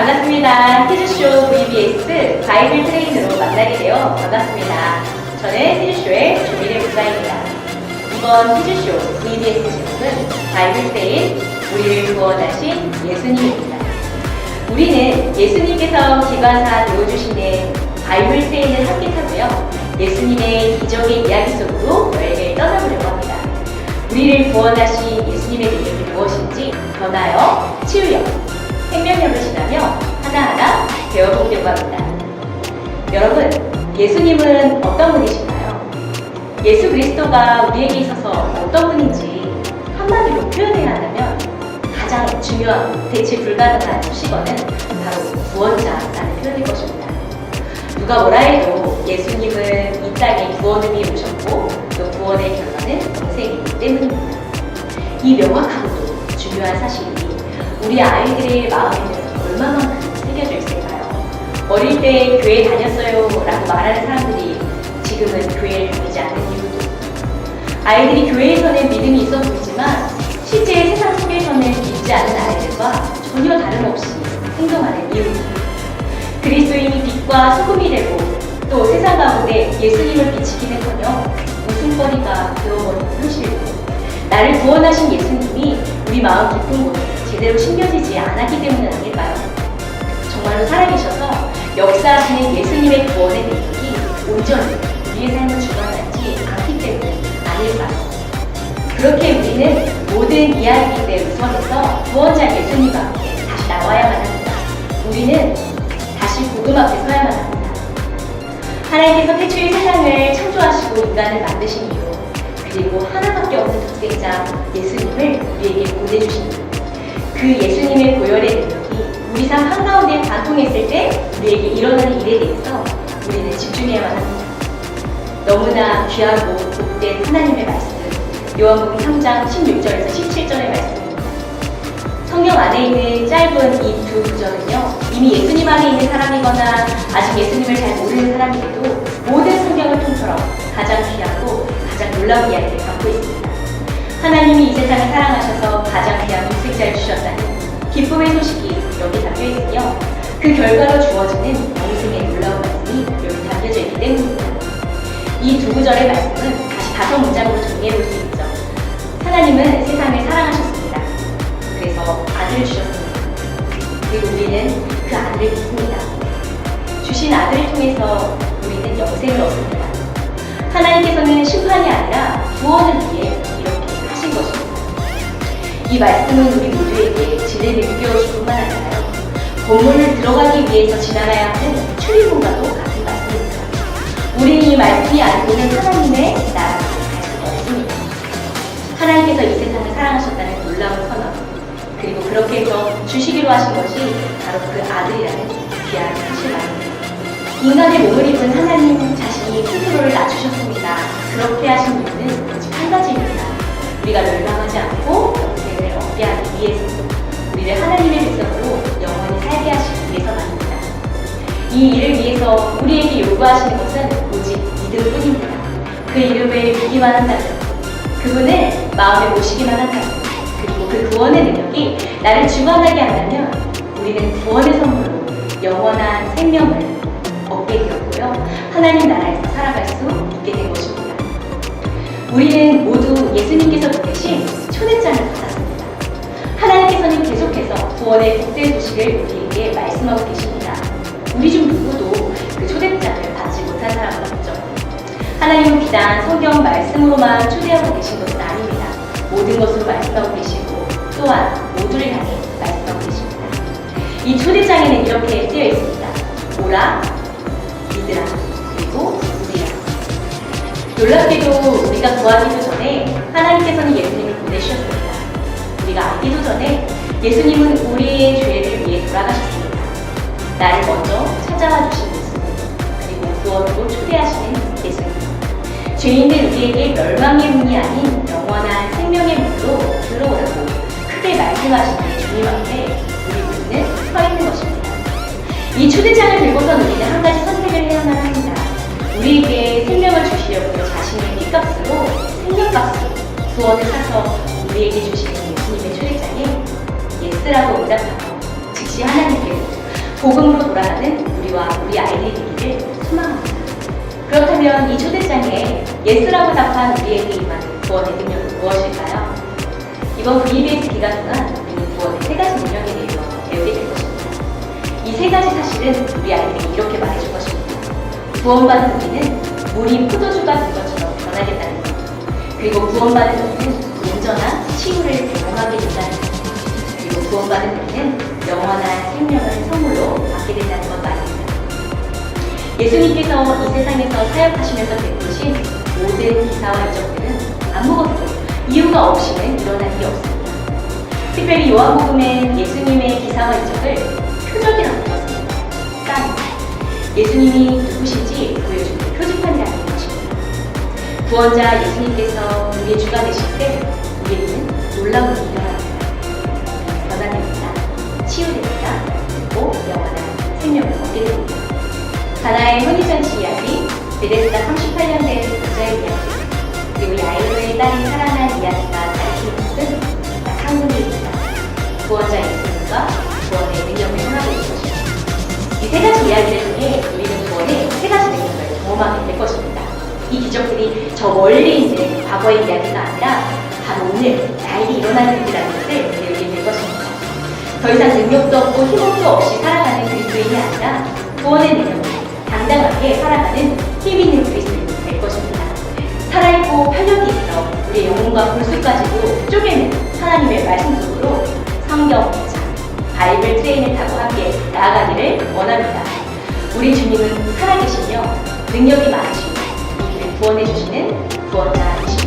반갑습니다. 퀴즈쇼 VBS 바이블 트레이너로 만나게 되어 반갑습니다. 저는 퀴즈쇼의 조미래 목사입니다. 이번 퀴즈쇼 VBS 제목은 바이블 트레인 우리를 구원하신 예수님입니다. 우리는 예수님께서 기관사 되어주시는 바이블 트레인을 함께 타고요. 예수님의 기적의 이야기 속으로 여행을 떠나보려고 합니다. 우리를 구원하신 예수님의 능력이 무엇인지 변화여, 치유여, 생명력을 지나며 하나하나 배워보려고 합니다. 여러분, 예수님은 어떤 분이신가요? 예수 그리스도가 우리에게 있어서 어떤 분인지 한마디로 표현해야 한다면 가장 중요하고 대체 불가능한 수식어는 바로 구원자라는 표현일 것입니다. 누가 뭐라 해도 예수님은 이 땅에 구원을 위해 오셨고 또 구원의 결과는 영생이기 때문입니다. 이 명확하고도 중요한 사실이 우리 아이들의 마음에는 얼마만큼 새겨져 있을까요? 어릴 때 교회 다녔어요 라고 말하는 사람들이 지금은 교회를 다니지 않는 이유도, 아이들이 교회에서는 믿음이 있어 보이지만 실제 세상 속에서는 믿지 않는 아이들과 전혀 다름없이 행동하는 이유도, 그리스도인이 빛과 소금이 되고 또 세상 가운데 예수님을 비치기는커녕 웃음거리가 되어버리는 현실도, 나를 구원하신 예수님이 우리 마음 깊은 곳에 제대로 심겨지지 않았기 때문은 아닐까요? 정말로 살아계셔서 역사하시는 예수님의 구원의 능력이 온전히 우리의 삶을 주관하지 않기 때문은 아닐까요? 그렇게 우리는 모든 이야기들의 우선에서 구원자 예수님과 함께 다시 나와야만 합니다. 우리는 다시 복음 앞에 서야만 합니다. 하나님께서 태초에 세상을 창조하시고 인간을 만드신 이유, 그리고 하나밖에 없는 독생자 예수님을 우리에게 보내주신 이유, 그 예수님의 고열의 능력이 우리 삶 한가운데 관통했을 때 우리에게 일어나는 일에 대해서 우리는 집중해야만 합니다. 너무나 귀하고 복된 하나님의 말씀, 요한복음 3장 16절에서 17절의 말씀입니다. 성경 안에 있는 짧은 이 두 구절은요, 이미 예수님 안에 있는 사람이거나 아직 예수님을 잘 모르는 사람에게도 모든 성경을 통틀어 가장 귀하고 가장 놀라운 이야기를 담고 있습니다. 하나님이 이 세상을 사랑하셔서 가장 귀한 독생자를 주셨다는 기쁨의 소식이 여기 담겨 있으며 그 결과로 주어지는 영생의 놀라운 말씀이 여기 담겨져 있기 때문입니다. 이 두 구절의 말씀은 다시 5문장으로 정리해 볼 수 있죠. 하나님은 세상을 사랑하셨습니다. 그래서 아들을 주셨습니다. 그리고 우리는 그 아들을 믿습니다. 주신 아들을 통해서 우리는 영생을 얻습니다. 하나님께서는 심판이 아니라 구원을 위해 이렇게 하신 것입니다. 이 말씀은 우리 모두에게 진리를 일깨워줄 뿐만 아니라요, 건물을 들어가기 위해서 지나가야 하는 출입문과도 같은 말씀입니다. 우리는 이 말씀이 알고는 하나님의 나라로 갈 수가 없습니다. 하나님께서 이 세상을 사랑하셨다는 놀라운 선언, 그리고 그렇게 해서 주시기로 하신 것이 바로 그 아들이라는 귀한 사실입니다. 인간의 몸을 입은 하나님 자신이 스스로를 낮추셨습니다. 그렇게 하신 이유는 오직 한 가지입니다. 우리가 멸망하지 않고 영생을 얻게 하기 위해서, 우리를 하나님의 백성으로 영원히 살게 하시기 위해서만입니다. 이 일을 위해서 우리에게 요구하시는 것은 오직 믿음뿐입니다. 그 이름을 믿기만 한다면, 그분을 마음에 모시기만 한다면, 그리고 그 구원의 능력이 나를 주관하게 한다면 우리는 구원의 선물로 영원한 생명을 얻게 되었고요, 하나님 나라에서 살아갈 수 있게 된 것입니다. 우리는 모두 예수님께서 보내신 초대장을 받았습니다. 하나님께서는 계속해서 구원의 복된 소식을 우리에게 말씀하고 계십니다. 우리 중 누구도 그 초대장을 받지 못한 사람은 없죠. 하나님은 비단 성경 말씀으로만 초대하고 계신 것은 아닙니다. 모든 것으로 말씀하고 계시고 또한 모두를 향해 말씀하고 계십니다. 이 초대장에는 이렇게 쓰여 있습니다. 오라, 믿으라, 그리고 우리라. 놀랍게도 우리가 구하기도 전에 하나님께서는 예수님을 보내주셨습니다. 우리가 알기도 전에 예수님은 우리의 죄를 위해 돌아가셨습니다. 나를 먼저 찾아와 주신 예수님, 그리고 구원으로 초대하시는 예수님, 죄인된 우리에게 멸망의 문이 아닌 영원한 생명의 문으로 들어오라고 크게 말씀하시는 주님 앞에 우리 모두는 서 있는 것입니다. 이 초대장을 들고선 우리는 한 가지 선택을 해야만 합니다. 우리에게 생명을 주시려고 자신의 피값으로, 생명값으로 구원을 사서 우리에게 주시는 예수님의 초대장에 예스라고 응답하고 즉시 하나님께로 구원받은 우리와 우리 아이들이 되기를 소망합니다. 그렇다면 이 초대장에 예스라고 답한 우리에게 임하는 구원의 능력은 무엇일까요? 이번 VBS 기간 동안 우리는 구원의 세 가지 능력에 대해서 배우게 될 것입니다. 이 세 가지 사실은 우리 아이들이 이렇게 말해줄 것입니다. 구원받은 우리는 물이 포도주가 된 것처럼 변하겠다는 것. 그리고 구원받은 우리는 온전한 치유를 경험하게 된다는 것. 그리고 구원받은 우리는 영원한 생명을 선물로 받게 된다는 것 말입니다. 예수님께서 이 세상에서 사역하시면서 베푸신 모든 기사와 이적들은 아무것도 이유가 없이는 일어난 일이 없습니다. 특별히 요한복음엔 예수님의 기사와 이적을 표적이라고 했습니다. 딱 예수님이 누구신지 보여주는 표지판이라는 것입니다. 구원자 예수님께서 우리의 주가 되실 때 우리에게는 놀라운 일이 일어납니다. 변화됩니다. 치유됩니다. 그리고 영원한 생명을 얻게 됩니다. 가나의 혼인잔치 이야기, 베데스다 38년대 부자의 이야기, 그리고 야이로의 딸이 살아난 이야기가 가리키는 것은 딱 한 군데입니다. 구원자 예수님과 구원의 능력을 행하고 있는 것입니다. 이 세 가지 이야기를 통해 우리는 구원의 세 가지 능력을 경험하게 될 것입니다. 이 기적들이 저 멀리 있는 과거의 이야기가 아니라 바로 오늘 나에게 일어나는 일이라는 것을 배우게 될 것입니다. 더 이상 능력도 없고 힘도 없이 살아가는 그리스도인이 아니라 구원의 능력을 당당하게 살아가는 힘 있는 그리스도인이 될 것입니다. 살아있고 활력이 있어 우리의 영혼과 골수까지도 쪼개는 하나님의 말씀 속으로 성경, 바이블 트레인을 타고 함께 나아가기를 원합니다. 우리 주님은 살아계시며 능력이 많으시고 우리를 구원해 주시는 구원자이십니다.